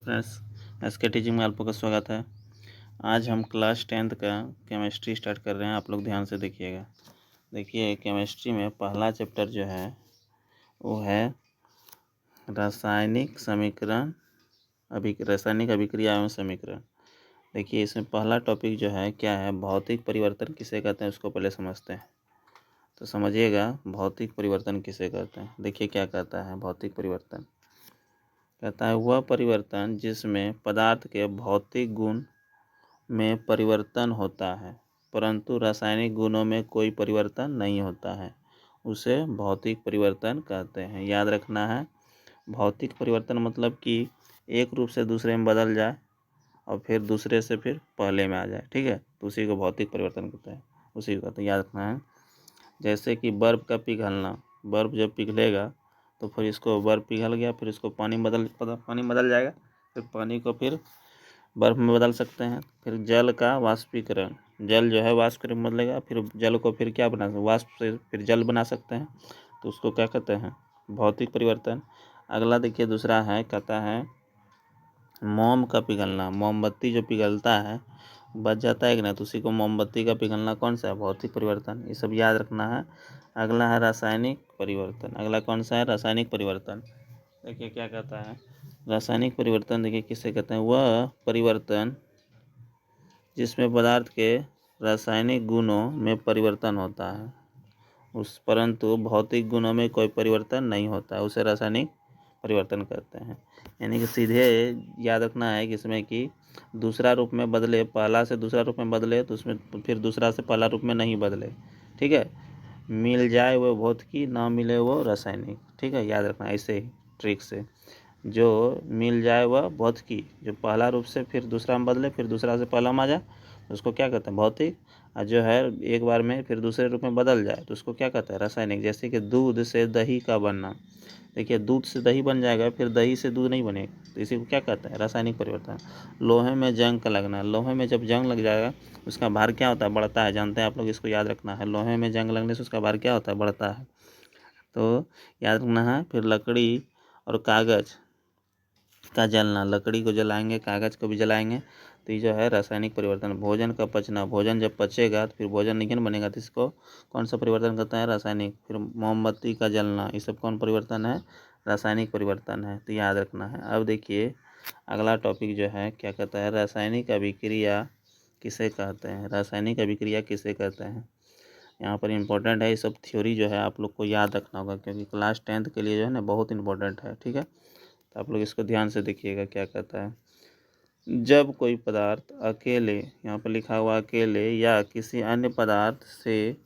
Friends, S के teaching में आपका स्वागत है। आज हम क्लास 10th का केमिस्ट्री स्टार्ट कर रहे हैं। आप लोग ध्यान से देखिएगा। देखिए, केमिस्ट्री में पहला चैप्टर जो है वो है रासायनिक समीकरण, रासायनिक अभिक्रिया एवं समीकरण। देखिए, इसमें पहला टॉपिक जो है क्या है, भौतिक परिवर्तन किसे कहते हैं उसको पहले समझते हैं। तो समझिएगा, भौतिक परिवर्तन किसे कहते हैं। देखिए क्या कहता है भौतिक परिवर्तन। कहता है वह परिवर्तन जिसमें पदार्थ के भौतिक गुण में परिवर्तन होता है परंतु रासायनिक गुणों में कोई परिवर्तन नहीं होता है, उसे भौतिक परिवर्तन कहते हैं। याद रखना है, भौतिक परिवर्तन मतलब कि एक रूप से दूसरे में बदल जाए और फिर दूसरे से फिर पहले में आ जाए। ठीक है, तो उसी को भौतिक परिवर्तन कहते हैं, उसी को कहते हैं। याद रखना है, जैसे कि बर्फ़ का पिघलना। बर्फ़ जब पिघलेगा तो फिर इसको बर्फ़ पिघल गया, फिर इसको पानी बदल जाएगा, फिर पानी को फिर बर्फ़ में बदल सकते हैं। फिर जल का वाष्पीकरण, जल जो है वाष्पीकरण बदलेगा, फिर जल को फिर क्या बना सकते, वाष्प से फिर जल बना सकते हैं, तो उसको क्या कहते हैं, भौतिक परिवर्तन। अगला देखिए दूसरा है, कहता है मोम का पिघलना। मोमबत्ती जो पिघलता है बच जाता है कि नहीं, तो उसी को मोमबत्ती का पिघलना कौन सा है, भौतिक परिवर्तन। ये सब याद रखना है। अगला है रासायनिक परिवर्तन। अगला कौन सा है, रासायनिक परिवर्तन। देखिए क्या कहता है रासायनिक परिवर्तन। देखिए किसे कहते हैं, वह परिवर्तन जिसमें पदार्थ के रासायनिक गुणों में परिवर्तन होता है परंतु भौतिक गुणों में कोई परिवर्तन नहीं होता है, उसे रासायनिक परिवर्तन कहते हैं। यानी कि सीधे याद रखना है कि इसमें कि दूसरा रूप में बदले, पहला से दूसरा रूप में बदले तो उसमें फिर दूसरा से पहला रूप में नहीं बदले। ठीक है, मिल जाए वो भौतिकी, ना मिले वो रासायनिक। ठीक है, याद रखना ऐसे ही ट्रिक से। जो मिल जाए वह भौतिकी, जो पहला रूप से फिर दूसरा में बदले, फिर दूसरा से पहला में आ जाए, उसको क्या कहते हैं, भौतिक। और जो है एक बार में फिर दूसरे रूप में बदल जाए तो उसको क्या कहते हैं, रासायनिक। जैसे कि दूध से दही का बनना। देखिए, दूध से दही बन जाएगा, फिर दही से दूध नहीं बनेगा, तो इसी को क्या कहते हैं, रासायनिक परिवर्तन। लोहे में जंग का लगना। लोहे में जब जंग लग जाएगा उसका भार क्या होता है, बढ़ता है। जानते हैं आप लोग, इसको याद रखना है। लोहे में जंग लगने से उसका भार क्या होता है, बढ़ता है। तो याद रखना है। फिर लकड़ी और कागज़ का जलना। लकड़ी को जलाएंगे, कागज़ को भी जलाएंगे, तो ये जो है रासायनिक परिवर्तन। भोजन का पचना। भोजन जब पचेगा तो फिर भोजन नहीं बनेगा, तो इसको कौन सा परिवर्तन करता है, रासायनिक। फिर मोमबत्ती का जलना, ये सब कौन परिवर्तन है, रासायनिक परिवर्तन है, तो याद रखना है। अब देखिए अगला टॉपिक जो है क्या कहता है, रासायनिक अभिक्रिया किसे कहते हैं। रासायनिक अभिक्रिया किसे कहते हैं, यहाँ पर इम्पोर्टेंट है। ये सब थ्योरी जो है आप लोग को याद रखना होगा, क्योंकि क्लास 10th के लिए जो है ना बहुत इंपॉर्टेंट है। ठीक है, तो आप लोग इसको ध्यान से देखिएगा क्या कहता है। जब कोई पदार्थ अकेले, यहाँ पर लिखा हुआ अकेले या किसी अन्य पदार्थ से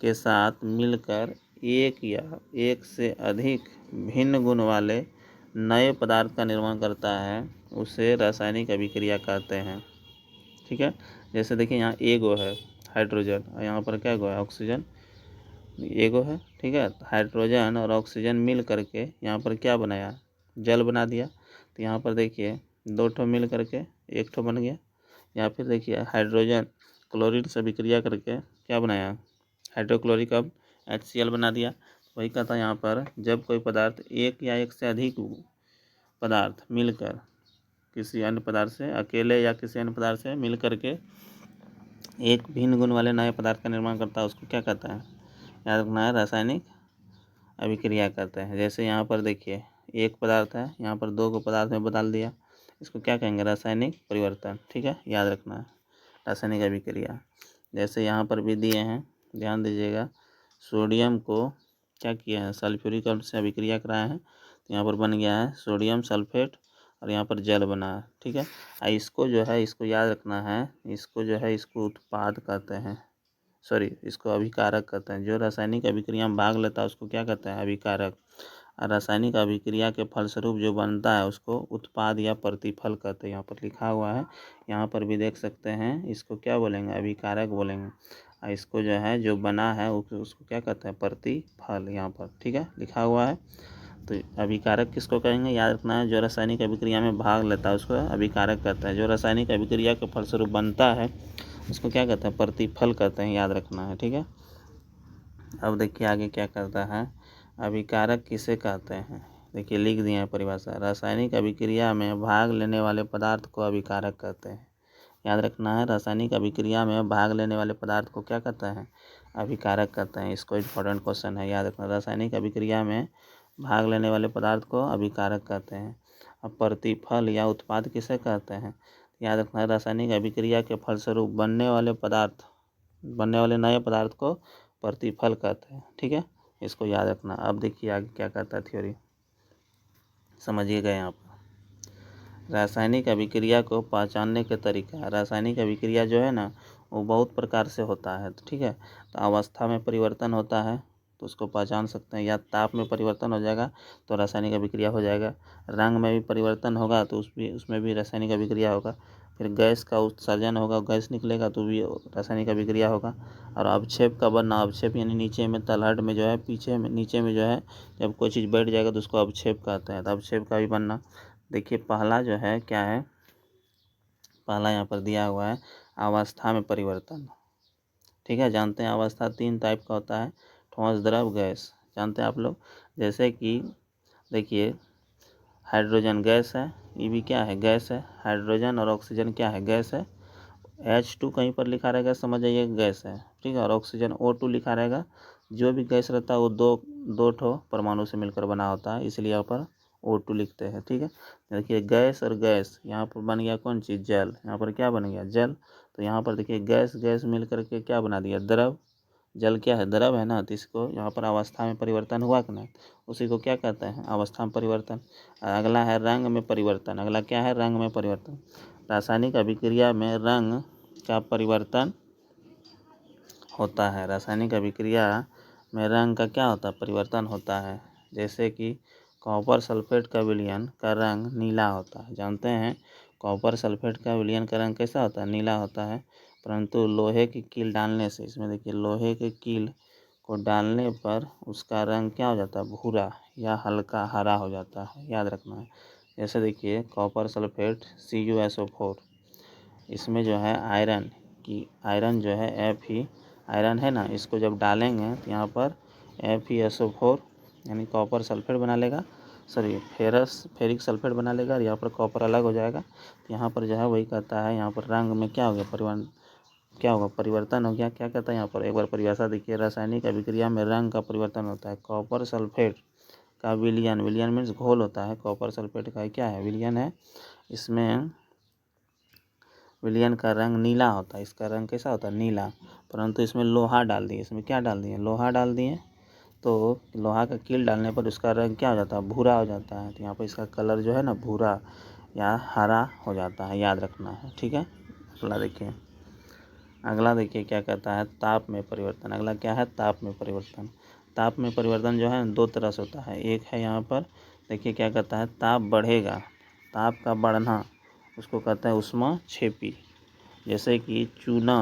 के साथ मिलकर एक या एक से अधिक भिन्न गुण वाले नए पदार्थ का निर्माण करता है, उसे रासायनिक अभिक्रिया कहते हैं। ठीक है, जैसे देखिए यहाँ एगो है हाइड्रोजन, और यहाँ पर क्या है, ऑक्सीजन। एगो है, ठीक है, हाइड्रोजन और ऑक्सीजन मिल करके यहाँ पर क्या बनाया, जल बना दिया। तो यहाँ पर देखिए दो ठो मिल करके एक ठो बन गया। या फिर देखिए हाइड्रोजन क्लोरीन से अभिक्रिया करके क्या बनाया, हाइड्रोक्लोरिक अब HCl बना दिया। वही कहता है यहाँ पर, जब कोई पदार्थ एक या एक से अधिक पदार्थ मिलकर किसी अन्य पदार्थ से, अकेले या किसी अन्य पदार्थ से मिल करके एक भिन्न गुण वाले नए पदार्थ का निर्माण करता है, उसको क्या कहता है, याद रखना है, रासायनिक अभिक्रिया करते हैं। जैसे यहाँ पर देखिए एक पदार्थ है, यहाँ पर दो को पदार्थ में बदल दिया, इसको क्या कहेंगे, रासायनिक परिवर्तन। ठीक है, याद रखना है, रासायनिक अभिक्रिया। जैसे यहाँ पर भी दिए हैं, ध्यान दीजिएगा। सोडियम को क्या किया है, सल्फ्यूरिक एसिड से अभिक्रिया कराया है, तो यहाँ पर बन गया है सोडियम सल्फेट, और यहाँ पर जल बना है। ठीक है, इसको जो है, इसको याद रखना है, इसको जो है, इसको उत्पाद कहते हैं, सॉरी, इसको अभिकारक कहते हैं। जो रासायनिक अभिक्रिया में भाग लेता है उसको क्या कहते हैं, अभिकारक। और रासायनिक अभिक्रिया के फलस्वरूप जो बनता है उसको उत्पाद या प्रतिफल कहते हैं। यहाँ पर लिखा हुआ है, यहाँ पर भी देख सकते हैं, इसको क्या बोलेंगे, अभिकारक बोलेंगे। और इसको जो है, जो बना है उसको क्या कहते हैं, प्रतिफल, यहाँ पर ठीक है लिखा हुआ है। तो अभिकारक किसको कहेंगे, याद रखना है, जो रासायनिक अभिक्रिया में भाग लेता है उसको अभिकारक कहता है। जो रासायनिक अभिक्रिया के फलस्वरूप बनता है उसको क्या कहते हैं, प्रतिफल कहते हैं, याद रखना है। ठीक है, अब देखिए आगे क्या करता है, अभिकारक किसे कहते हैं। देखिए लिख दिए हैं परिभाषा, रासायनिक अभिक्रिया में भाग लेने वाले पदार्थ को अभिकारक कहते हैं। याद रखना है, रासायनिक अभिक्रिया में भाग लेने वाले पदार्थ को क्या कहते हैं? अभिकारक कहते हैं। इसको इम्पोर्टेंट क्वेश्चन है, याद रखना। रासायनिक अभिक्रिया में भाग लेने वाले पदार्थ को अभिकारक कहते हैं। अब प्रतिफल या उत्पाद किसे कहते हैं? याद रखना है, रासायनिक अभिक्रिया के फलस्वरूप बनने वाले नए पदार्थ को प्रतिफल कहते हैं। ठीक है, इसको याद रखना। अब देखिए आगे क्या कहता है थ्योरी, समझिएगा यहाँ पर। रासायनिक अभिक्रिया को पहचानने के तरीका। रासायनिक अभिक्रिया जो है ना, वो बहुत प्रकार से होता है। तो ठीक है, तो अवस्था में परिवर्तन होता है तो उसको पहचान सकते हैं। या ताप में परिवर्तन हो जाएगा तो रासायनिक अभिक्रिया हो जाएगा। रंग में भी परिवर्तन होगा तो उसमें भी रासायनिक अभिक्रिया होगा। फिर गैस का उत्सर्जन होगा, गैस निकलेगा तो भी रासायनिक अभिक्रिया होगा। और अवक्षेप का बनना, अवक्षेप यानी नीचे में तलहट में जो है, पीछे में नीचे में जो है, जब कोई चीज़ बैठ जाएगा तो उसको अवक्षेप कहते हैं। तो अवक्षेप का भी बनना। देखिए पहला जो है क्या है, पहला यहाँ पर दिया हुआ है अवस्था में परिवर्तन। ठीक है, जानते हैं अवस्था 3 टाइप का होता है, ठोस, द्रव, गैस। जानते हैं आप लोग। जैसे कि देखिए हाइड्रोजन गैस है, ये भी क्या है? गैस है। हाइड्रोजन और ऑक्सीजन क्या है? गैस है। H2 कहीं पर लिखा रहेगा, समझ जाइए गैस है। ठीक है, और ऑक्सीजन O2 लिखा रहेगा। जो भी गैस रहता है वो दो ठो परमाणु से मिलकर बना होता है, इसलिए यहाँ पर O2 लिखते हैं। ठीक है, देखिए गैस और गैस, यहाँ पर बन गया कौन चीज़? जल। यहाँ पर क्या बन गया? जल। तो यहाँ पर देखिए गैस गैस मिल करके क्या बना दिया? द्रव। जल क्या है? द्रव है ना। तो इसको यहाँ पर अवस्था में परिवर्तन हुआ कि नहीं, उसी को क्या कहते हैं? अवस्था में परिवर्तन। अगला है रंग में परिवर्तन। अगला क्या है? रंग में परिवर्तन। रासायनिक अभिक्रिया में रंग का परिवर्तन होता है। रासायनिक अभिक्रिया में रंग का क्या होता है? परिवर्तन होता है। जैसे कि कॉपर सल्फेट का विलयन का रंग नीला होता है। जानते हैं कॉपर सल्फेट का विलयन का रंग कैसा होता है? नीला होता है। परंतु लोहे की कील डालने से, इसमें देखिए लोहे के कील को डालने पर उसका रंग क्या हो जाता है? भूरा या हल्का हरा हो जाता है, याद रखना है। जैसे देखिए कॉपर सल्फेट CuSO4, इसमें जो है आयरन जो है आयरन है ना, इसको जब डालेंगे तो यहाँ पर FeSO4 यानी कॉपर सल्फेट बना लेगा, फेरिक सल्फेट बना लेगा, और यहाँ पर कॉपर अलग हो जाएगा। तो यहाँ पर जो है वही कहता है, यहाँ पर रंग में क्या हो गया? परिवर्तन हो गया। क्या कहता है यहाँ पर? एक बार परिभाषा देखिए, रासायनिक अभिक्रिया में रंग का परिवर्तन होता है। कॉपर सल्फेट का विलयन मीन्स घोल होता है। कॉपर सल्फेट का क्या है? विलयन है। इसमें विलयन का रंग नीला होता है। इसका रंग कैसा होता है? नीला। परंतु इसमें लोहा डाल दिए। इसमें क्या डाल दिए? लोहा डाल दिए। तो लोहा का कील डालने पर उसका रंग क्या हो जाता है? भूरा हो जाता है। तो यहाँ पर इसका कलर जो है ना, भूरा या हरा हो जाता है, याद रखना है। ठीक है, अगला देखिए क्या कहता है? ताप में परिवर्तन। अगला क्या है? ताप में परिवर्तन। ताप में परिवर्तन जो है 2 तरह से होता है। एक है यहाँ पर देखिए क्या कहता है? ताप बढ़ेगा। ताप का बढ़ना उसको कहते हैं ऊष्माक्षेपी। जैसे कि चूना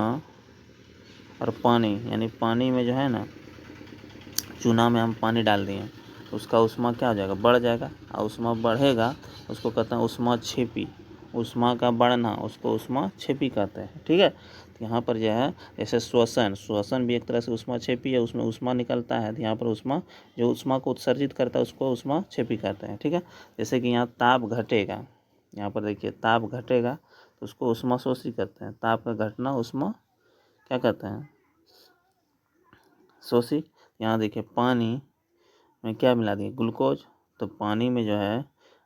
और पानी, यानी पानी में जो है ना, चूना में हम पानी डाल दिए तो उसका ऊष्मा क्या हो जाएगा? बढ़ जाएगा। और ऊष्मा बढ़ेगा उसको कहते हैं ऊष्माक्षेपी। ऊष्मा का बढ़ना उसको ऊष्माक्षेपी कहते हैं। ठीक है, तो यहाँ पर जो है जैसे श्वसन भी एक तरह से ऊष्माक्षेपी है, उसमें ऊष्मा निकलता है। तो यहाँ पर जो ऊष्मा को उत्सर्जित करता है उसको ऊष्माक्षेपी कहते हैं। ठीक है, जैसे कि यहाँ ताप घटेगा, यहाँ पर देखिए ताप घटेगा तो उसको ऊष्माशोषी कहते हैं। ताप का घटना ऊष्मा क्या कहते हैं? शोषी। यहाँ देखिए पानी में क्या मिला दिए? ग्लूकोज। तो पानी में जो है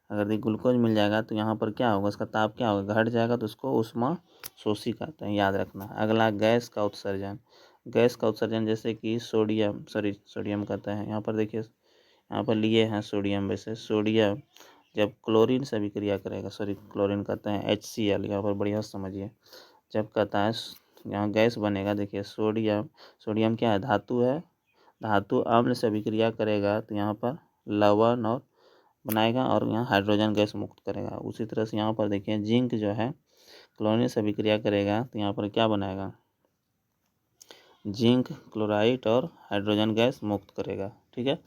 अगर देखिए ग्लूकोज मिल जाएगा तो यहाँ पर क्या होगा? उसका ताप क्या होगा? घट जाएगा, तो उसको ऊष्माशोषी कहते हैं, याद रखना। अगला गैस का उत्सर्जन। गैस का उत्सर्जन जैसे कि सोडियम कहते हैं। यहाँ पर देखिए, यहाँ पर लिए हैं सोडियम। वैसे सोडियम जब क्लोरीन से अभिक्रिया करेगा, क्लोरीन कहते हैं HCl, यहाँ पर बढ़िया समझिए। जब कहता है यहाँ गैस बनेगा, देखिए सोडियम क्या है? धातु है। धातु अम्ल से अभिक्रिया करेगा तो यहाँ पर लवण और बनाएगा और यहाँ हाइड्रोजन गैस मुक्त करेगा। उसी तरह से यहाँ पर देखिए जिंक जो है क्लोरीन से अभिक्रिया करेगा तो यहाँ पर क्या बनाएगा? जिंक क्लोराइड और हाइड्रोजन गैस मुक्त करेगा। ठीक है,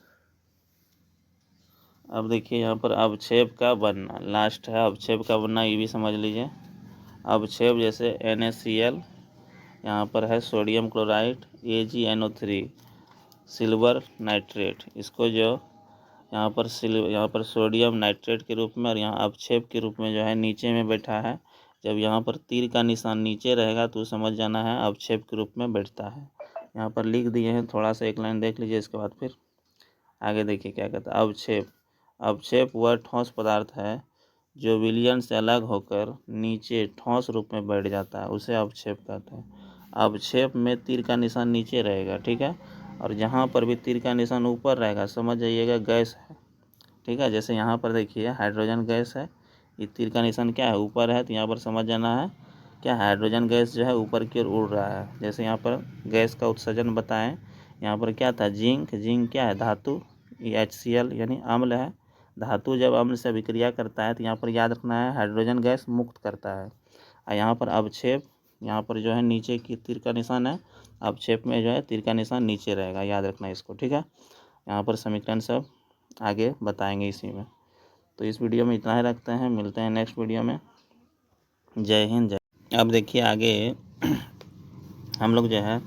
अब देखिए यहाँ पर अवक्षेप का बनना, लास्ट है अवक्षेप का बनना, ये भी समझ लीजिए। अवक्षेप जैसे NaCl, यहाँ पर है sodium chloride, AgNO3, silver nitrate. इसको जो यहाँ पर सोडियम नाइट्रेट के रूप में और यहाँ अवक्षेप के रूप में जो है नीचे में बैठा है। जब यहाँ पर तीर का निशान नीचे रहेगा तो समझ जाना है अवक्षेप के रूप में बैठता है। यहाँ पर लिख दिए हैं, थोड़ा सा एक लाइन देख लीजिए, इसके बाद फिर आगे देखिए क्या कहता है। अवक्षेप, अवक्षेप वह ठोस पदार्थ है जो विलयन से अलग होकर नीचे ठोस रूप में बैठ जाता है, उसे अवक्षेप कहते हैं। अवक्षेप में तीर का निशान नीचे रहेगा, ठीक है, और जहाँ पर भी तीर का निशान ऊपर रहेगा समझ जाइएगा गैस है, ठीक है। जैसे यहाँ पर देखिए हाइड्रोजन गैस है, ये तीर का निशान क्या है, ऊपर है, तो यहाँ पर समझ जाना है क्या हाइड्रोजन गैस जो है ऊपर की ओर उड़ रहा है। जैसे यहाँ पर गैस का उत्सर्जन बताएं, यहाँ पर क्या था, जिंक, जिंक क्या है, धातु, ये HCl यानी अम्ल है। धातु जब अम्ल से अभिक्रिया करता है तो यहाँ पर याद रखना है हाइड्रोजन गैस मुक्त करता है। और यहाँ पर अवक्षेप, यहाँ पर जो है नीचे की तीर का निशान है, अवक्षेप में जो है तीर का निशान नीचे रहेगा, याद रखना है इसको, ठीक है। यहाँ पर समीकरण सब आगे बताएंगे इसी में। तो इस वीडियो में इतना ही रखते हैं, मिलते हैं नेक्स्ट वीडियो में। जय हिंद, जय। अब देखिए आगे हम लोग जो है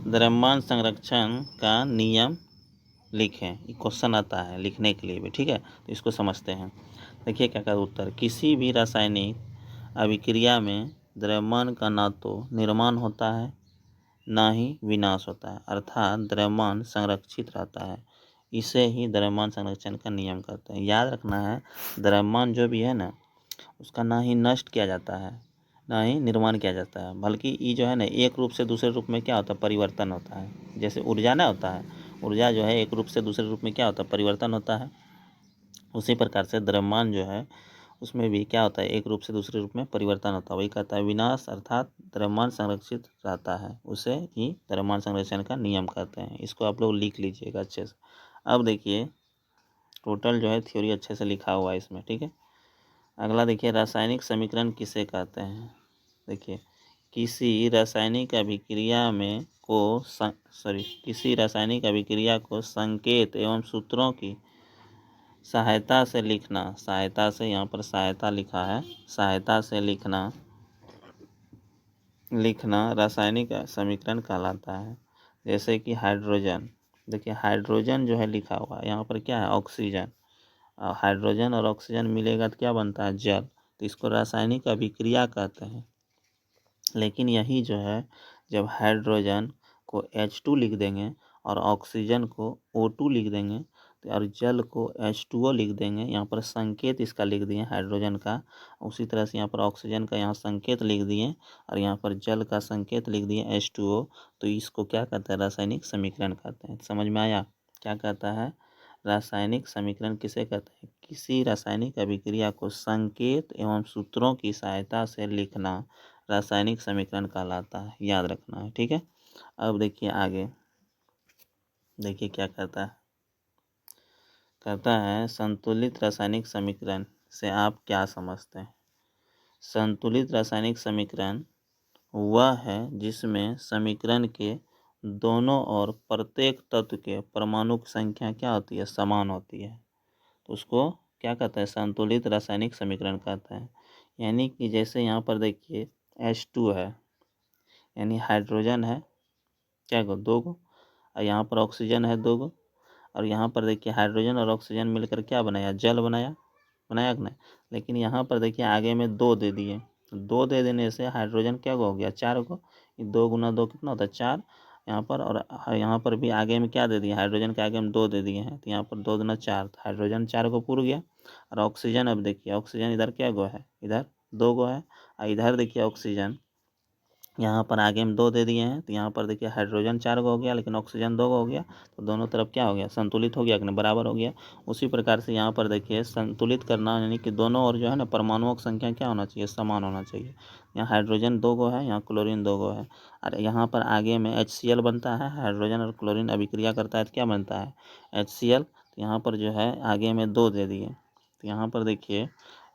द्रव्यमान संरक्षण का नियम लिखें, ये क्वेश्चन आता है लिखने के लिए भी, ठीक है। तो इसको समझते हैं। देखिए क्या कहता है उत्तर, किसी भी रासायनिक अभिक्रिया में द्रव्यमान का ना तो निर्माण होता है ना ही विनाश होता है, अर्थात द्रव्यमान संरक्षित रहता है। इसे ही द्रव्यमान संरक्षण का नियम कहते हैं। याद रखना है द्रव्यमान जो भी है ना, उसका ना ही नष्ट किया जाता है ना ही निर्माण किया जाता है, बल्कि ये जो है ना एक रूप से दूसरे रूप में क्या होता है, परिवर्तन होता है। जैसे ऊर्जा ना होता है, ऊर्जा जो है एक रूप से दूसरे रूप में क्या होता है, परिवर्तन होता है। उसी प्रकार से द्रव्यमान जो है उसमें भी क्या होता है, एक रूप से दूसरे रूप में परिवर्तन होता है। वही कहता है विनाश, अर्थात द्रव्यमान संरक्षित रहता है, उसे ही द्रव्यमान संरक्षण का नियम कहते हैं। इसको आप लोग लिख लीजिएगा अच्छे से। अब देखिए टोटल जो है थ्योरी अच्छे से लिखा हुआ है इसमें, ठीक है। अगला देखिए रासायनिक समीकरण किसे कहते हैं। देखिए किसी रासायनिक अभिक्रिया में किसी रासायनिक अभिक्रिया को संकेत एवं सूत्रों की सहायता से लिखना, सहायता से, यहाँ पर सहायता लिखा है, सहायता से लिखना रासायनिक समीकरण कहलाता है। जैसे कि हाइड्रोजन, देखिए हाइड्रोजन जो है लिखा हुआ है, यहाँ पर क्या है, ऑक्सीजन। हाइड्रोजन और ऑक्सीजन मिलेगा तो क्या बनता है, जल। तो इसको रासायनिक अभिक्रिया कहते हैं। लेकिन यही जो है जब हाइड्रोजन को H2 लिख देंगे और ऑक्सीजन को O2 लिख देंगे और जल को H2O लिख देंगे, यहाँ पर संकेत इसका लिख दिए हाइड्रोजन का, उसी तरह से यहाँ पर ऑक्सीजन का यहाँ संकेत लिख दिए और यहाँ पर जल का संकेत लिख दिए H2O। तो इसको क्या कहते हैं, रासायनिक समीकरण कहते हैं। समझ में आया, क्या कहता है, रासायनिक समीकरण किसे कहते हैं, किसी रासायनिक अभिक्रिया को संकेत एवं सूत्रों की सहायता से लिखना रासायनिक समीकरण कहलाता है, याद रखना है, ठीक है। अब देखिए आगे, देखिए क्या कहता है, कहता है संतुलित रासायनिक समीकरण से आप क्या समझते हैं। संतुलित रासायनिक समीकरण वह है जिसमें समीकरण के दोनों ओर प्रत्येक तत्व के परमाणु की संख्या क्या होती है, समान होती है। तो उसको क्या कहते हैं, संतुलित रासायनिक समीकरण कहते हैं। यानी कि जैसे यहाँ पर देखिए H2 है, यानी हाइड्रोजन है क्या गो, 2 गो, और यहाँ पर ऑक्सीजन है 2 गो, और यहाँ पर देखिए हाइड्रोजन और ऑक्सीजन मिलकर क्या बनाया, जल बनाया, बनाया कि नहीं। लेकिन यहाँ पर देखिए आगे में 2 दे दिए, तो 2 दे देने से हाइड्रोजन क्या हो गया, 4 गो। 2 गुना 2 कितना होता है, 4 यहाँ पर, और यहाँ पर भी आगे में क्या दे दिए, हाइड्रोजन के आगे में 2 दे दिए हैं, तो यहाँ पर 2 दूना 4, तो हाइड्रोजन 4 गो पूर गया। और ऑक्सीजन, अब देखिए ऑक्सीजन इधर क्या गो है, इधर 2 गो है, और इधर देखिए ऑक्सीजन यहाँ पर आगे में 2 दे दिए हैं, तो यहाँ पर देखिए हाइड्रोजन 4 गो हो गया लेकिन ऑक्सीजन 2 गो हो गया, तो दोनों तरफ क्या हो गया, संतुलित हो गया कि बराबर हो गया। उसी प्रकार से यहाँ पर देखिए संतुलित करना, यानी कि दोनों ओर जो है ना परमाणुओं की संख्या क्या होना चाहिए, समान होना चाहिए। यहाँ हाइड्रोजन 2 गो है, यहाँ क्लोरीन 2 गो है, और यहाँ पर आगे में HCl बनता है, हाइड्रोजन और क्लोरीन अभिक्रिया करता है तो क्या बनता है, HCl। तो यहाँ पर जो है आगे में 2 दे दिए, तो यहाँ पर देखिए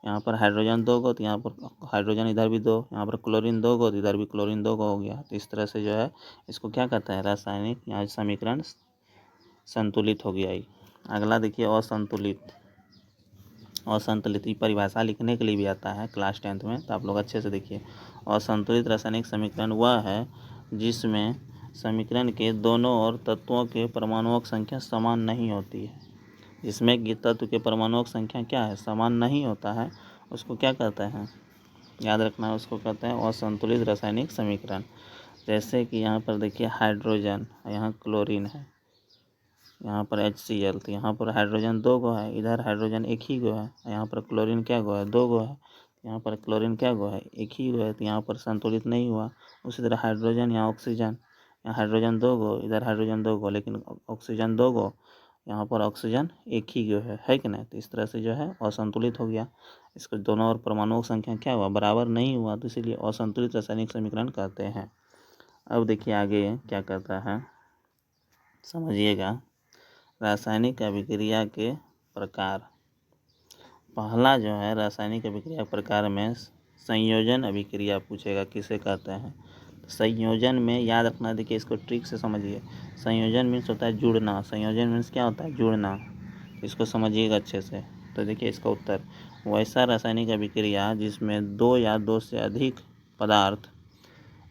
यहाँ पर हाइड्रोजन 2 गो, तो यहाँ पर हाइड्रोजन इधर भी 2, यहाँ पर क्लोरीन 2 गो, तो इधर भी क्लोरीन 2 गो हो गया। तो इस तरह से जो है इसको क्या कहता है, रासायनिक यहाँ समीकरण संतुलित हो गया ही। अगला देखिए असंतुलित, असंतुलित की परिभाषा लिखने के लिए भी आता है क्लास 10th में, तो आप लोग अच्छे से देखिए। असंतुलित रासायनिक समीकरण वह है जिसमें समीकरण के दोनों ओर तत्वों के परमाणुओं की संख्या समान नहीं होती है। जिसमें कि तत्व के परमाणुओं की संख्या क्या है, समान नहीं होता है, उसको क्या कहते हैं, याद रखना है, उसको कहते हैं असंतुलित रासायनिक समीकरण। जैसे कि यहाँ पर देखिए हाइड्रोजन, यहाँ क्लोरीन है, यहाँ पर HCl, तो यहाँ पर हाइड्रोजन 2 गो है, इधर हाइड्रोजन 1 ही गो है, यहाँ पर क्लोरीन क्या गो है, 2 गो है, यहाँ पर क्लोरीन क्या गो है, 1 ही गो है, तो यहाँ पर संतुलित नहीं हुआ। उसी तरह हाइड्रोजन, यहाँ ऑक्सीजन, यहाँ हाइड्रोजन 2 गो, इधर हाइड्रोजन 2 गो, लेकिन ऑक्सीजन 2 गो, यहाँ पर ऑक्सीजन 1 ही गो है कि नहीं। तो इस तरह से जो है असंतुलित हो गया, इसको दोनों और परमाणुओं की संख्या क्या हुआ, बराबर नहीं हुआ, तो इसीलिए असंतुलित रासायनिक समीकरण कहते हैं। अब देखिए आगे क्या कहता है, समझिएगा। रासायनिक अभिक्रिया के प्रकार। पहला जो है रासायनिक अभिक्रिया प्रकार में संयोजन अभिक्रिया पूछेगा, किसे कहते हैं। संयोजन में याद रखना, देखिए इसको ट्रिक से समझिए। संयोजन मीन्स होता है जुड़ना, संयोजन मीन्स क्या होता है, जुड़ना, इसको समझिएगा अच्छे से। तो देखिए इसका उत्तर, वैसा रासायनिक अभिक्रिया जिसमें 2 या 2 से अधिक पदार्थ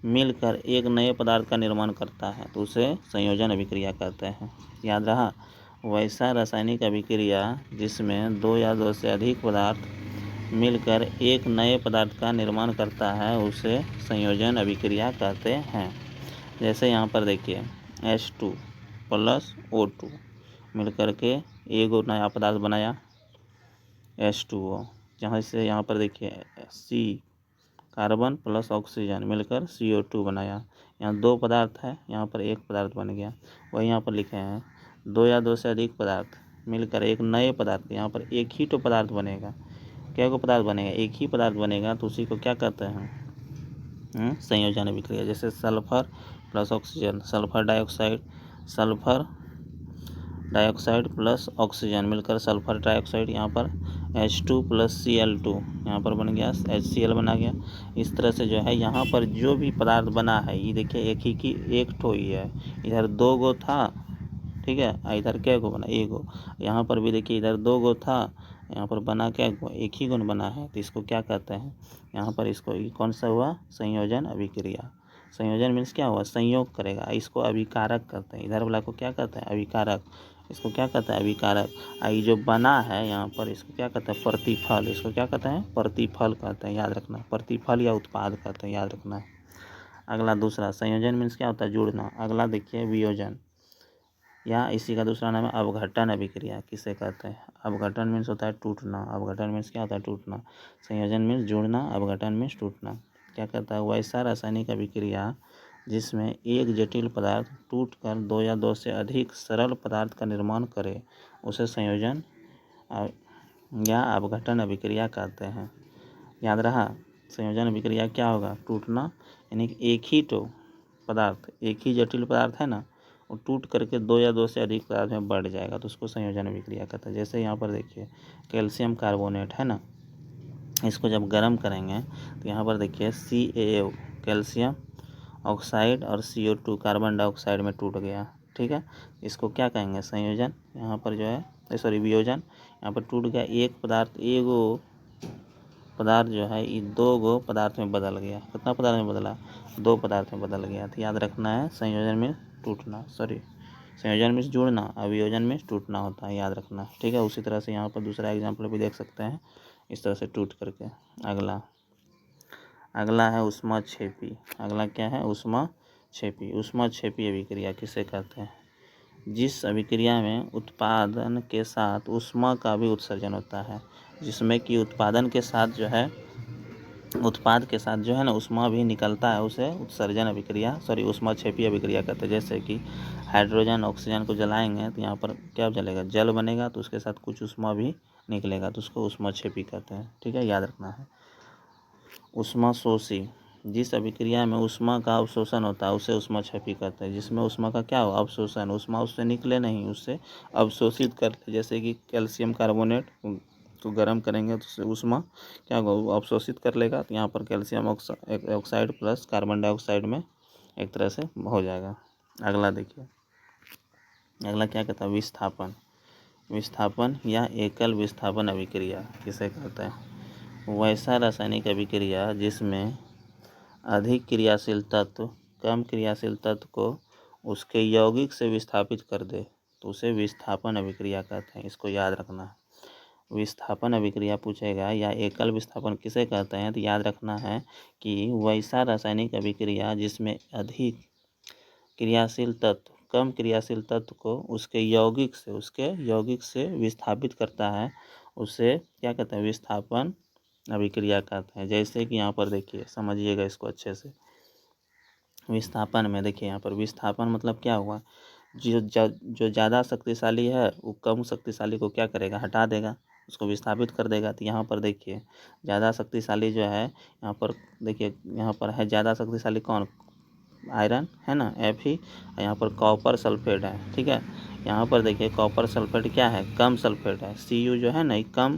मिलकर एक नए पदार्थ का निर्माण करता है, तो उसे संयोजन अभिक्रिया कहते हैं। याद रहा, वैसा रासायनिक अभिक्रिया जिसमें 2 या 2 से अधिक पदार्थ मिलकर एक नए पदार्थ का निर्माण करता है, उसे संयोजन अभिक्रिया कहते हैं। जैसे यहाँ पर देखिए H2 प्लस O2 मिलकर के एक नया पदार्थ बनाया H2O, जहाँ से यहाँ पर देखिए C कार्बन प्लस ऑक्सीजन मिलकर CO2 बनाया। यहाँ 2 पदार्थ है, यहाँ पर एक पदार्थ बन गया। वही यहाँ पर लिखे हैं 2 या 2 से अधिक पदार्थ मिलकर एक नए पदार्थ, यहाँ पर एक ही तो पदार्थ बनेगा, क्या को पदार्थ बनेगा, एक ही पदार्थ बनेगा, तो उसी को क्या कहते हैं, संयोजन अभिक्रिया। जैसे sulphur plus oxygen, sulphur dioxide plus oxygen मिलकर सल्फर डाइऑक्साइड, यहाँ पर H2 प्लस Cl2 यहाँ पर बन गया HCl बना गया। इस तरह से जो है यहाँ पर जो भी पदार्थ बना है, ये देखिए एक ठो ही है, इधर 2 गो था, ठीक है, इधर क्या गो बना, 1 गो, यहाँ पर भी देखिए इधर 2 गो था, यहाँ पर बना क्या गो, 1 ही गुण बना है, तो इसको क्या कहते हैं, यहाँ पर इसको कौन सा हुआ, संयोजन अभिक्रिया। संयोजन मीन्स क्या हुआ, संयोग करेगा, इसको अभिकारक कहते हैं। इधर वाला को क्या कहते हैं, अभिकारक, इसको क्या कहते हैं, अभिकारक। ये जो बना है यहाँ पर, इसको क्या कहते हैं, प्रतिफल, इसको क्या कहते हैं, प्रतिफल कहते हैं, याद रखना, प्रतिफल या उत्पाद कहते हैं, याद रखना है। अगला दूसरा, संयोजन मीन्स क्या होता है, जुड़ना। अगला देखिए वियोजन, या इसी का दूसरा नाम है अवघटन अभिक्रिया, किसे कहते हैं, अवघटन मीन्स होता है टूटना, अवघटन मीन्स क्या होता है, टूटना। संयोजन मीन्स जुड़ना, अवघटन मीन्स टूटना। क्या कहता है, वैसा रासायनिक अभिक्रिया जिसमें एक जटिल पदार्थ टूटकर 2 या 2 से अधिक सरल पदार्थ का निर्माण करे, उसे संयोजन या अवघटन अभिक्रिया कहते हैं। याद रहा, संयोजन अभिक्रिया क्या होगा, टूटना, यानी कि एक ही तो पदार्थ, एक ही जटिल पदार्थ है ना, वो टूट करके 2 या 2 से अधिक पदार्थ में बढ़ जाएगा, तो उसको संयोजन अभिक्रिया कहते हैं। जैसे यहाँ पर देखिए कैल्शियम कार्बोनेट है ना, इसको जब गर्म करेंगे तो यहाँ पर देखिए CaO कैल्शियम ऑक्साइड और CO2 कार्बन डाइऑक्साइड में टूट गया, ठीक है, इसको क्या कहेंगे, संयोजन। यहाँ पर जो है सॉरी वियोजन, यहाँ पर टूट गया एक पदार्थ, एगो पदार्थ जो है ये 2 गो पदार्थ में बदल गया, कितना पदार्थ में बदला, 2 पदार्थ में बदल गया। तो याद रखना है, संयोजन में टूटना, संयोजन में जुड़ना, अवियोजन में टूटना होता है, याद रखना, ठीक है। उसी तरह से यहाँ पर दूसरा एग्जाम्पल भी देख सकते हैं, इस तरह से टूट करके। अगला है ऊष्माक्षेपी। अगला क्या है, ऊष्माक्षेपी। ऊष्माक्षेपी अभिक्रिया किसे कहते हैं, जिस अभिक्रिया में उत्पादन के साथ ऊष्मा का भी उत्सर्जन होता है, जिसमें कि उत्पाद के साथ जो है ना ऊष्मा भी निकलता है, उसे उत्सर्जन अभिक्रिया ऊष्माक्षेपी अभिक्रिया कहते हैं। जैसे कि हाइड्रोजन ऑक्सीजन को जलाएंगे तो यहाँ पर क्या जलेगा, जल बनेगा, तो उसके साथ कुछ ऊष्मा भी निकलेगा, तो उसको ऊष्माक्षेपी कहते हैं, ठीक है, याद रखना है। ऊष्माशोषी, जिस अभिक्रिया में ऊष्मा का अवशोषण होता है उसे ऊष्माक्षेपी कहते हैं। जिसमें ऊष्मा का क्या हो, अवशोषण, ऊष्मा उससे निकले नहीं, उससे अवशोषित कर ले। जैसे कि कैल्शियम कार्बोनेट को गर्म करेंगे तो उससे ऊष्मा क्या होगा, अवशोषित कर लेगा, तो यहाँ पर calcium oxide plus carbon dioxide में एक तरह से हो जाएगा। अगला देखिए, अगला क्या कहता है, विस्थापन। विस्थापन या एकल विस्थापन अभिक्रिया किसे कहते हैं, वैसा रासायनिक अभिक्रिया जिसमें अधिक क्रियाशील तत्व कम क्रियाशील तत्व को उसके यौगिक से विस्थापित कर दे, तो उसे विस्थापन अभिक्रिया कहते हैं। इसको याद रखना है। विस्थापन अभिक्रिया पूछेगा या एकल विस्थापन किसे कहते हैं, तो याद रखना है कि वैसा रासायनिक अभिक्रिया जिसमें अधिक क्रियाशील तत्व कम क्रियाशील तत्व को उसके यौगिक से विस्थापित करता है, उसे क्या कहते हैं, विस्थापन अभिक्रिया कहते हैं। जैसे कि यहाँ पर देखिए, समझिएगा इसको अच्छे से। विस्थापन में देखिए, यहाँ पर विस्थापन मतलब क्या हुआ, जो ज़्यादा शक्तिशाली है वो कम शक्तिशाली को क्या करेगा, हटा देगा, उसको विस्थापित कर देगा। तो यहाँ पर देखिए ज़्यादा शक्तिशाली जो है, यहाँ पर देखिए, यहाँ पर है ज़्यादा शक्तिशाली कौन, आयरन है ना, Fe। यहाँ पर कॉपर सल्फेट है, ठीक है। यहाँ पर देखिए कॉपर सल्फेट क्या है, कम सल्फेट है। Cu जो है ना, ये कम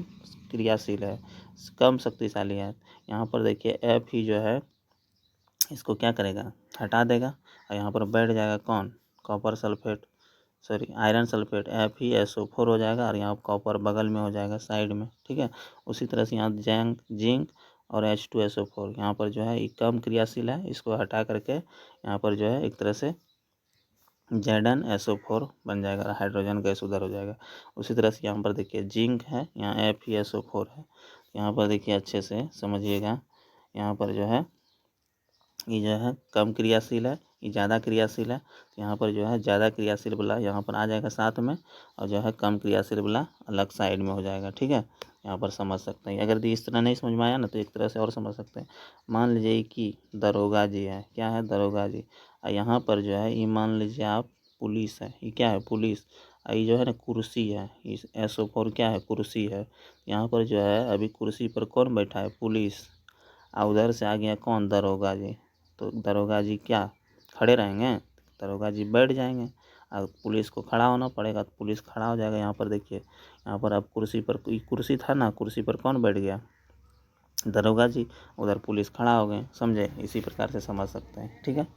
क्रियाशील है, कम शक्तिशाली है। यहाँ पर देखिए Fe जो है इसको क्या करेगा, हटा देगा, और यहाँ पर बैठ जाएगा कौन, copper sulphate, sorry iron sulphate, FeSO4 हो जाएगा, और यहाँ कॉपर बगल में हो जाएगा साइड में, ठीक है। उसी तरह से यहाँ जिंक और H2SO4 यहाँ पर जो है ये कम क्रियाशील है, इसको हटा करके यहाँ पर जो है एक तरह से ZnSO4 बन जाएगा, हाइड्रोजन गैस उधर हो जाएगा। उसी तरह से यहाँ पर देखिए जिंक है, यहाँ FeSO4 है। यहाँ पर देखिए अच्छे से समझिएगा, यहाँ पर जो है ये जो है कम क्रियाशील है, ये ज़्यादा क्रियाशील है। तो यहाँ पर जो है ज़्यादा क्रियाशील वाला यहाँ पर आ जाएगा साथ में, और जो है कम क्रियाशील वाला अलग साइड में हो जाएगा, ठीक है। यहाँ पर समझ सकते हैं। अगर इस तरह नहीं समझ में आया ना, तो एक तरह से और समझ सकते हैं। मान लीजिए कि दरोगा जी है, क्या है, दरोगा जी। और यहाँ पर जो है ये मान लीजिए आप पुलिस है, ये क्या है, पुलिस। और ये जो है ना कुर्सी है, इस SO4 क्या है, कुर्सी है। यहाँ पर जो है अभी कुर्सी पर कौन बैठा है, पुलिस। और उधर से आ गया कौन, दरोगा जी। तो दरोगा जी क्या खड़े रहेंगे, दरोगा जी बैठ जाएंगे, और पुलिस को खड़ा होना पड़ेगा, तो पुलिस खड़ा हो जाएगा। यहाँ पर देखिए, यहाँ पर अब कुर्सी पर, कुर्सी था ना, कुर्सी पर कौन बैठ गया, दरोगा जी, उधर पुलिस खड़ा हो गए, समझे। इसी प्रकार से समझ सकते हैं, ठीक है।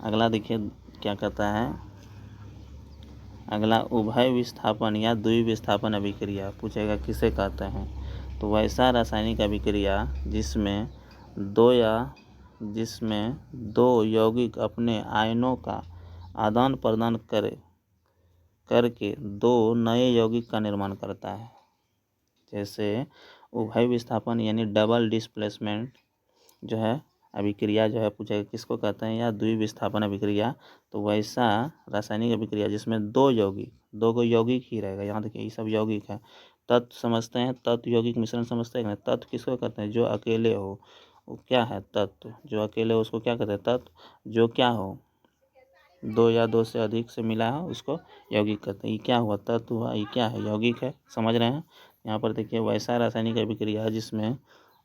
अगला देखिए क्या कहता है, अगला उभय विस्थापन या द्विविस्थापन अभिक्रिया पूछेगा किसे कहते हैं। तो वैसा रासायनिक अभिक्रिया जिसमें दो यौगिक अपने आयनों का आदान प्रदान करके दो नए यौगिक का निर्माण करता है। जैसे उभय विस्थापन यानी डबल डिस्प्लेसमेंट जो है अभिक्रिया जो है पूछेगा किसको कहते हैं, या द्विविस्थापन अभिक्रिया। तो वैसा रासायनिक अभिक्रिया जिसमें दो यौगिक ही रहेगा। यहाँ देखिए ये सब यौगिक है। तत्व समझते हैं, तत्व यौगिक मिश्रण समझते हैं। तत्व किसको कहते हैं, जो अकेले हो, वो क्या है, तत्व। जो अकेले हो उसको क्या कहते हैं, तत्व। जो क्या हो, दो या दो से अधिक से मिला है उसको यौगिक कहते हैं। ये क्या हुआ, तत्व हुआ, ये क्या है, यौगिक है, समझ रहे हैं। यहाँ पर देखिए वैसा रासायनिक अभिक्रिया जिसमें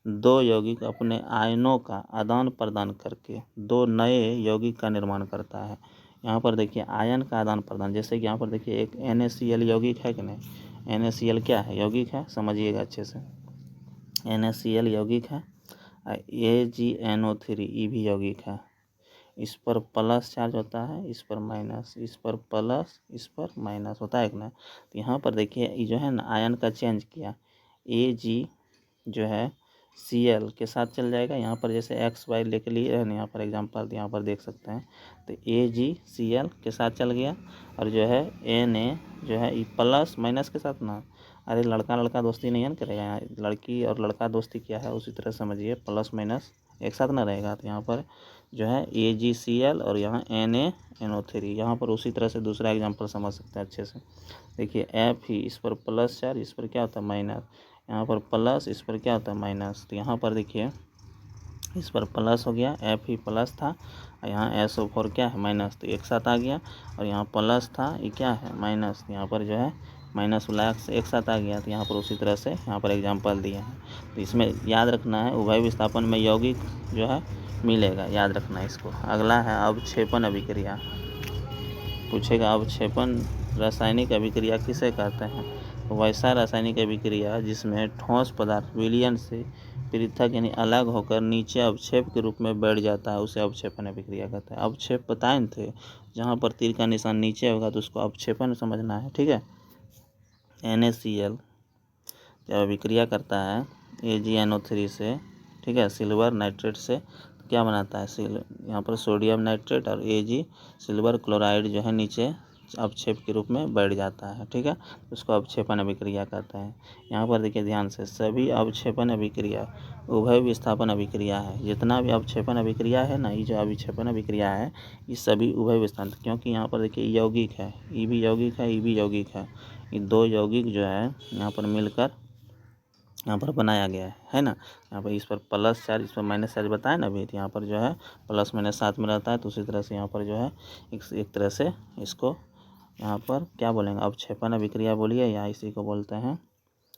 दो यौगिक अपने आयनों का आदान प्रदान करके दो नए यौगिक का निर्माण करता है। यहाँ पर देखिए आयन का आदान प्रदान, जैसे कि यहाँ पर देखिए एक NaCl यौगिक है कि नहीं, NaCl क्या है, यौगिक है, समझिएगा अच्छे से। NaCl यौगिक है, AgNO3 ये भी यौगिक है। इस पर प्लस चार्ज होता है, इस पर माइनस, इस पर प्लस, इस पर माइनस होता है कि ना। तो यहाँ पर देखिए ये जो है ना आयन का चेंज किया, Ag जो है Cl के साथ चल जाएगा। यहाँ पर जैसे XY लेके लिए है ना, यहाँ पर एग्जांपल यहाँ पर देख सकते हैं। तो AgCl के साथ चल गया, और जो है Na जो है ये प्लस माइनस के साथ ना, अरे लड़का लड़का दोस्ती नहीं है ना करेगा, यहाँ लड़की और लड़का दोस्ती क्या है उसी तरह समझिए, प्लस माइनस एक साथ ना रहेगा। तो यहाँ पर जो है AgCl और यहाँ NaNO3, यहाँ पर उसी तरह से दूसरा एग्जांपल समझ सकते हैं अच्छे से। देखिए Fe इस पर प्लस चार्ज, इस पर क्या होता है माइनस, यहाँ पर प्लस, इस पर क्या होता है माइनस। तो यहाँ पर देखिए इस पर प्लस हो गया, Fe प्लस था, और यहाँ SO4 क्या है माइनस, तो एक साथ आ गया। और यहाँ प्लस था, ये क्या है माइनस, यहाँ पर जो है माइनस वाला एक साथ आ गया। तो यहाँ पर उसी तरह से यहाँ पर एग्जांपल दिए हैं। तो इसमें याद रखना है उभय विस्थापन में यौगिक जो है मिलेगा, याद रखना है इसको। अगला है अवक्षेपण अभिक्रिया पूछेगा, अवक्षेपण रासायनिक अभिक्रिया किसे कहते हैं। तो वैसा रासायनिक अभिक्रिया जिसमें ठोस पदार्थ विलयन से पृथक यानी अलग होकर नीचे अवक्षेप के रूप में बैठ जाता है, उसे अवक्षेपण अभिक्रिया कहते हैं। अवक्षेप बताए थे, जहाँ पर तीर का निशान नीचे होगा तो उसको अवक्षेपण समझना है, ठीक है। NaCl जब अभिक्रिया करता है AgNO3 से, ठीक है, सिल्वर नाइट्रेट से, तो क्या बनाता है, यहाँ पर सोडियम नाइट्रेट और Ag सिल्वर क्लोराइड जो है नीचे अवक्षेप के रूप में बैठ जाता है। ठीक है, उसको अवक्षेपण अभिक्रिया कहते हैं। यहाँ पर देखिए ध्यान से, सभी अवक्षेपण अभिक्रिया उभय विस्थापन अभिक्रिया है। जितना भी अवक्षेपण अभिक्रिया है ना, ये जो अभिक्षेपण अभिक्रिया है ये सभी उभय विस्थापन, क्योंकि यहाँ पर देखिए यौगिक है, ई भी यौगिक है, ई भी यौगिक है, ये दो यौगिक जो है यहाँ पर मिलकर यहाँ पर बनाया गया है ना। यहाँ पर इस पर प्लस चार्ज, इस पर माइनस चार्ज बताया ना अभी, तो यहाँ पर जो है प्लस माइनस साथ में रहता है। तो उसी तरह से यहाँ पर जो है एक तरह से इसको यहाँ पर क्या बोलेंगे, अवक्षेपण अभिक्रिया बोलिए, या इसी को बोलते हैं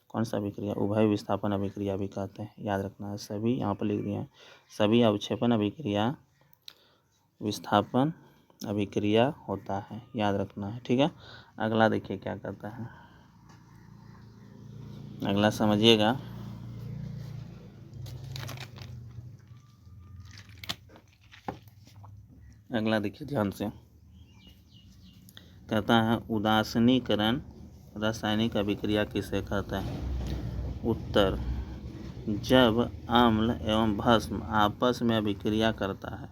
कौन सा अभिक्रिया, उभय विस्थापन अभिक्रिया भी कहते हैं। याद रखना है, सभी यहाँ पर लिख दिए हैं, सभी अवक्षेपण अभिक्रिया विस्थापन अभिक्रिया होता है, याद रखना है। ठीक है, अगला देखिए क्या कहता है, अगला समझिएगा। अगला देखिए ध्यान से, कहता है उदासीनीकरण रासायनिक अभिक्रिया किसे कहते हैं। उत्तर, जब अम्ल एवं भस्म आपस में अभिक्रिया करता है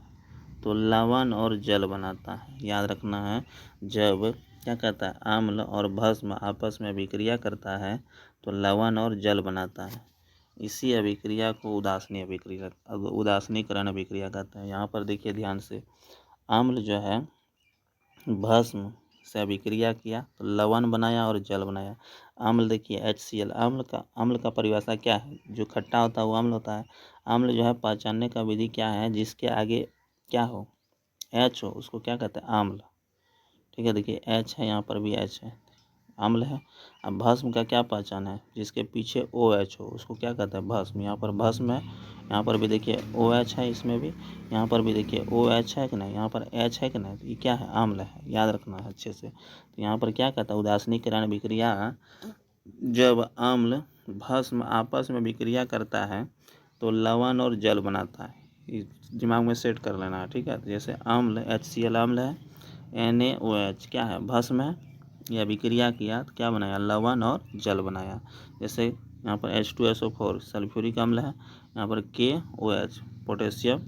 तो लवण और जल बनाता है। याद रखना है, जब क्या कहता है, अम्ल और भस्म आपस में अभिक्रिया करता है तो लवण और जल बनाता है। इसी अभिक्रिया को उदासीनीकरण अभिक्रिया कहते हैं। यहाँ पर देखिए ध्यान से, अम्ल जो है भस्म से अभिक्रिया किया तो लवण बनाया और जल बनाया। अम्ल देखिए HCl, अम्ल का परिभाषा क्या है, जो खट्टा होता है वो अम्ल होता है। अम्ल जो है पहचानने का विधि क्या है, जिसके आगे क्या हो, H हो, उसको क्या कहते हैं, अम्ल। ठीक है, देखिए H है, यहाँ पर भी H है, अम्ल है। अब भस्म का क्या पहचान है, जिसके पीछे OH हो, उसको क्या कहते हैं, भस्म। यहाँ पर भस्म है, यहाँ पर भी देखिए OH है, इसमें भी, यहाँ पर भी देखिए OH है कि नहीं, यहाँ पर H है कि नहीं, तो ये क्या है, अम्ल है। याद रखना है अच्छे से। तो यहाँ पर क्या कहता है, उदासीनीकरण अभिक्रिया, जब अम्ल भस्म आपस में अभिक्रिया करता है तो लवण और जल बनाता है। दिमाग में सेट कर लेना है। ठीक है, तो जैसे अम्ल HCl अम्ल है, NaOH क्या है, भस्म है, यह अभिक्रिया किया तो क्या बनाया, लवण और जल बनाया। जैसे यहाँ पर H2SO4 सल्फ्यूरिक अम्ल है, यहाँ पर KOH पोटेशियम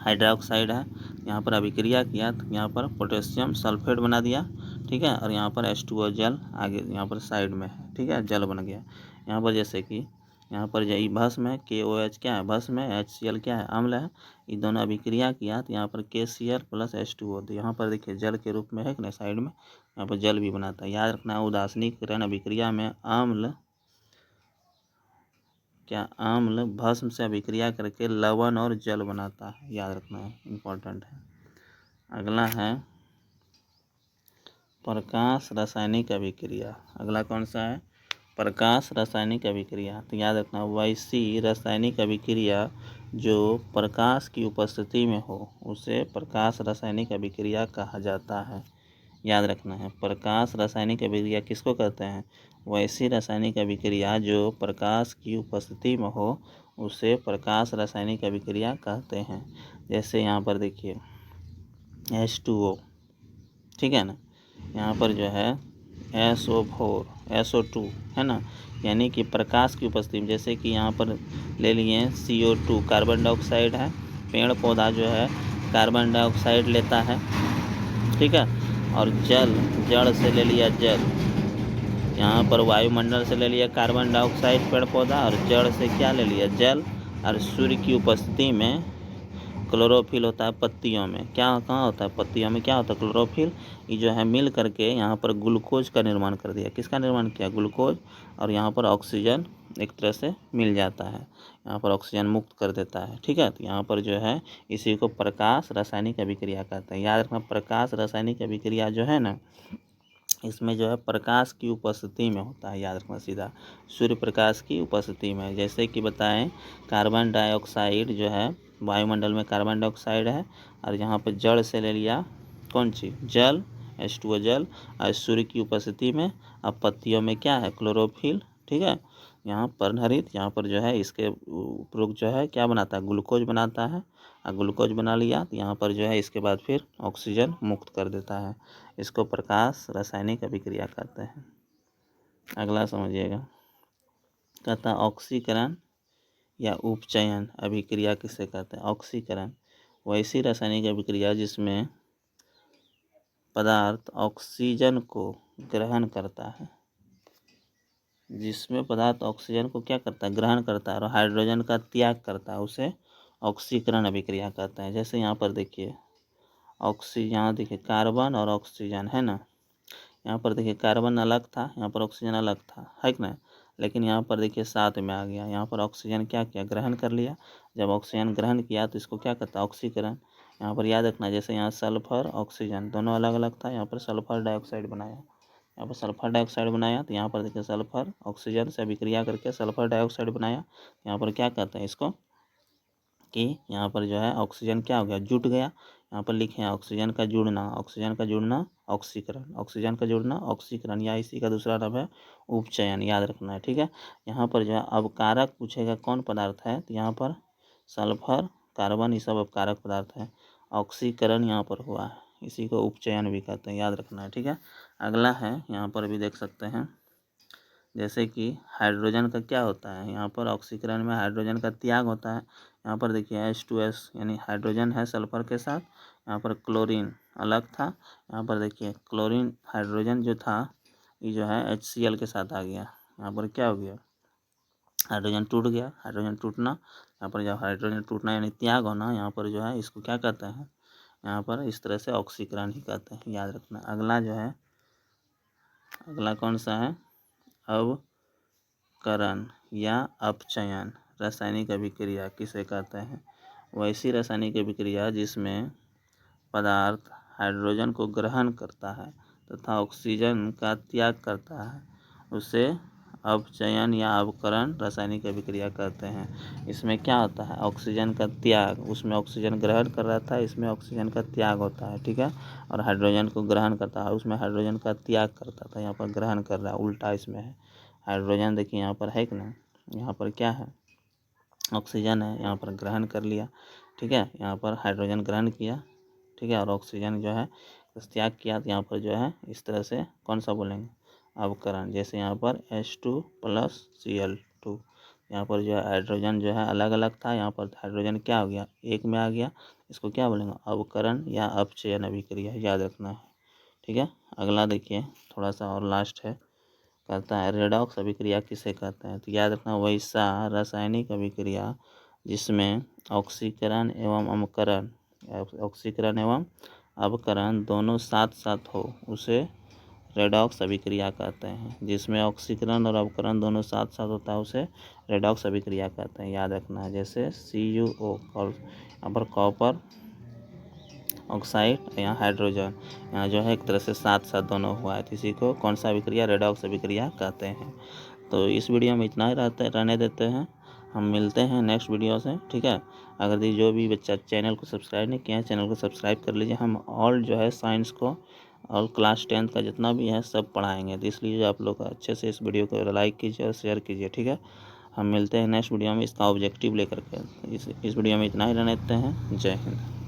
हाइड्रोक्साइड है, यहाँ पर अभिक्रिया किया तो यहाँ पर पोटेशियम सल्फेट बना दिया। ठीक है, और यहाँ पर H2O जल आगे यहाँ पर साइड में है। ठीक है, जल बन गया। यहाँ पर जैसे कि यहाँ पर जो भस्म है, KOH क्या है, भस्म है, HCl क्या है, अम्ल है, ये दोनों अभिक्रिया किया तो यहाँ पर KCl प्लस H2O, तो यहाँ पर देखिए जल के रूप में है कि नहीं, साइड में यहाँ पर जल भी बनाता है। याद रखना है, उदासीनीकरण अभिक्रिया में अम्ल अम्ल भस्म से अभिक्रिया करके लवण और जल बनाता है। याद रखना है, इम्पोर्टेंट है। अगला है प्रकाश रासायनिक अभिक्रिया। अगला कौन सा है, प्रकाश रासायनिक अभिक्रिया। तो याद रखना, वैसी रासायनिक अभिक्रिया जो प्रकाश की उपस्थिति में हो उसे प्रकाश रासायनिक अभिक्रिया कहा जाता है। याद रखना है, प्रकाश रासायनिक अभिक्रिया किसको कहते हैं, वैसी रासायनिक अभिक्रिया जो प्रकाश की उपस्थिति में हो उसे प्रकाश रासायनिक अभिक्रिया कहते हैं। जैसे यहाँ पर देखिए H2O, ठीक है ना, यहाँ पर जो है SO4 SO2 है ना, यानी कि प्रकाश की उपस्थिति में, जैसे कि यहाँ पर ले लिए CO2 कार्बन डाइऑक्साइड है, पेड़ पौधा जो है कार्बन डाइऑक्साइड लेता है। ठीक है, और जड़ से ले लिया जल, यहाँ पर वायुमंडल से ले लिया कार्बन डाइऑक्साइड पेड़ पौधा, और जड़ से क्या ले लिया, जल, और सूर्य की उपस्थिति में क्लोरोफिल होता है पत्तियों में। कहाँ होता है, पत्तियों में क्या होता है, क्लोरोफिल। ये जो है मिल करके यहाँ पर ग्लूकोज का निर्माण कर दिया। किसका निर्माण किया, ग्लूकोज, और यहाँ पर ऑक्सीजन एक तरह से मिल जाता है, यहाँ पर ऑक्सीजन मुक्त कर देता है। ठीक है, तो यहाँ पर जो है इसी को प्रकाश रासायनिक अभिक्रिया कहते हैं। याद रखना, प्रकाश रासायनिक अभिक्रिया जो है ना, इसमें जो है प्रकाश की उपस्थिति में होता है। याद रखना, सीधा सूर्य प्रकाश की उपस्थिति में। जैसे कि बताएं, कार्बन डाइऑक्साइड जो है वायुमंडल में कार्बन डाइऑक्साइड है, और यहाँ पर जड़ से ले लिया कौन चीज़, जल, H2O जल, और सूर्य की उपस्थिति में अब पत्तियों में क्या है, क्लोरोफिल। ठीक है, यहाँ पर हरित, यहाँ पर जो है इसके उपरोक्त जो है क्या बनाता है, ग्लूकोज बनाता है, और ग्लूकोज बना लिया तो यहाँ पर जो है इसके बाद फिर ऑक्सीजन मुक्त कर देता है। इसको प्रकाश रासायनिक अभिक्रिया कहते हैं। अगला समझिएगा, कहता ऑक्सीकरण या उपचयन अभिक्रिया किसे कहते हैं। ऑक्सीकरण वैसी रासायनिक अभिक्रिया जिसमें पदार्थ ऑक्सीजन को ग्रहण करता है, जिसमें पदार्थ ऑक्सीजन को क्या करता है, ग्रहण करता है और हाइड्रोजन का त्याग करता है, उसे ऑक्सीकरण अभिक्रिया कहते हैं। जैसे यहाँ पर देखिए ऑक्सीजन, यहाँ देखिए कार्बन और ऑक्सीजन है ना, यहाँ पर देखिए कार्बन अलग था, यहाँ पर ऑक्सीजन अलग था, है कि ना, लेकिन यहाँ पर देखिए साथ में आ गया। यहाँ पर ऑक्सीजन क्या किया, ग्रहण कर लिया। जब ऑक्सीजन ग्रहण किया तो इसको क्या कहता है, ऑक्सीकरण। यहाँ पर याद रखना, जैसे यहाँ सल्फर ऑक्सीजन दोनों अलग अलग था, यहाँ पर सल्फर डाइऑक्साइड बनाया, यहाँ पर सल्फर डाइऑक्साइड बनाया, तो यहाँ पर देखिए सल्फर ऑक्सीजन से अभिक्रिया करके सल्फर डाइऑक्साइड बनाया। यहाँ पर क्या कहते हैं इसको कि यहाँ पर जो है ऑक्सीजन क्या हो गया, जुट गया। यहाँ पर लिखे हैं ऑक्सीजन का जुड़ना, ऑक्सीजन का जुड़ना ऑक्सीकरण, ऑक्सीजन का जुड़ना ऑक्सीकरण, या इसी का दूसरा नाम है उपचयन, याद रखना है। ठीक है, यहाँ पर जो है अवकारक पूछेगा कौन पदार्थ है, तो यहाँ पर सल्फर कार्बन ये सब अवकारक पदार्थ है। ऑक्सीकरण यहाँ पर हुआ है, इसी को उपचयन भी कहते हैं, याद रखना है। ठीक है, अगला है, यहाँ पर भी देख सकते हैं, जैसे कि हाइड्रोजन का क्या होता है, यहाँ पर ऑक्सीकरण में हाइड्रोजन का त्याग होता है। यहाँ पर देखिए H2S यानी हाइड्रोजन है सल्फर के साथ, यहाँ पर क्लोरीन अलग था, यहाँ पर देखिए क्लोरीन हाइड्रोजन जो था ये जो है HCl के साथ आ गया। यहाँ पर क्या हो गया, हाइड्रोजन टूट गया, हाइड्रोजन टूटना, यहाँ पर जब हाइड्रोजन टूटना यानी त्याग होना, यहाँ पर जो है इसको क्या कहते हैं, यहाँ पर इस तरह से ऑक्सीकरण ही कहते हैं, याद रखना। अगला जो है, अगला कौन सा है, अवकरण या अपचयन रासायनिक अभिक्रिया किसे कहते हैं, वैसी रासायनिक अभिक्रिया जिसमें पदार्थ हाइड्रोजन को ग्रहण करता है तथा ऑक्सीजन का त्याग करता है, उसे अपचयन या अवकरण रासायनिक अभिक्रिया कहते हैं। इसमें क्या होता है, ऑक्सीजन का त्याग, उसमें ऑक्सीजन ग्रहण कर रहा था, इसमें ऑक्सीजन का त्याग होता है। ठीक है, और हाइड्रोजन को ग्रहण करता है, उसमें हाइड्रोजन का त्याग करता था, यहाँ पर ग्रहण कर रहा है, उल्टा इसमें है। हाइड्रोजन देखिए यहाँ पर है कि ना, यहाँ पर क्या है, ऑक्सीजन है, यहाँ पर ग्रहण कर लिया। ठीक है, यहाँ पर हाइड्रोजन ग्रहण किया, ठीक है, और ऑक्सीजन जो है त्याग किया, तो यहाँ पर जो है इस तरह से कौन सा बोलेंगे, अवकरण। जैसे यहाँ पर H2+Cl2, यहाँ पर जो है हाइड्रोजन जो है अलग अलग था, यहाँ पर हाइड्रोजन क्या हो गया, एक में आ गया, इसको क्या बोलेंगे, अवकरण या अपचयन अभिक्रिया, याद रखना है। ठीक है, अगला देखिए थोड़ा सा और लास्ट है, कहता है रेडॉक्स अभिक्रिया किसे कहते हैं, तो याद रखना वैसा रासायनिक अभिक्रिया जिसमें ऑक्सीकरण एवं अम्लकरण, ऑक्सीकरण एवं अवकरण दोनों साथ साथ हो, उसे रेडॉक्स अभिक्रिया कहते हैं। जिसमें ऑक्सीकरण और अवकरण दोनों साथ साथ होता है उसे रेडॉक्स अभिक्रिया कहते हैं, याद रखना है। जैसे CuO और यहाँ पर कॉपर ऑक्साइड, यहाँ हाइड्रोजन, यहाँ जो है एक तरह से साथ साथ दोनों हुआ है, तो इसी को कौन सा अभिक्रिया, रेडॉक्स अभिक्रिया कहते हैं। तो इस वीडियो में इतना ही रहने देते हैं, हम मिलते हैं नेक्स्ट वीडियो से। ठीक है, अगर जो भी बच्चा चैनल को सब्सक्राइब नहीं किया है, चैनल को सब्सक्राइब कर लीजिए। हम ऑल जो है साइंस को और क्लास 10th का जितना भी है सब पढ़ाएंगे, तो इसलिए आप लोग अच्छे से इस वीडियो को लाइक कीजिए और शेयर कीजिए। ठीक है, हम मिलते हैं नेक्स्ट वीडियो में इसका ऑब्जेक्टिव लेकर के। इस वीडियो में इतना ही रहने देते हैं। जय हिंद।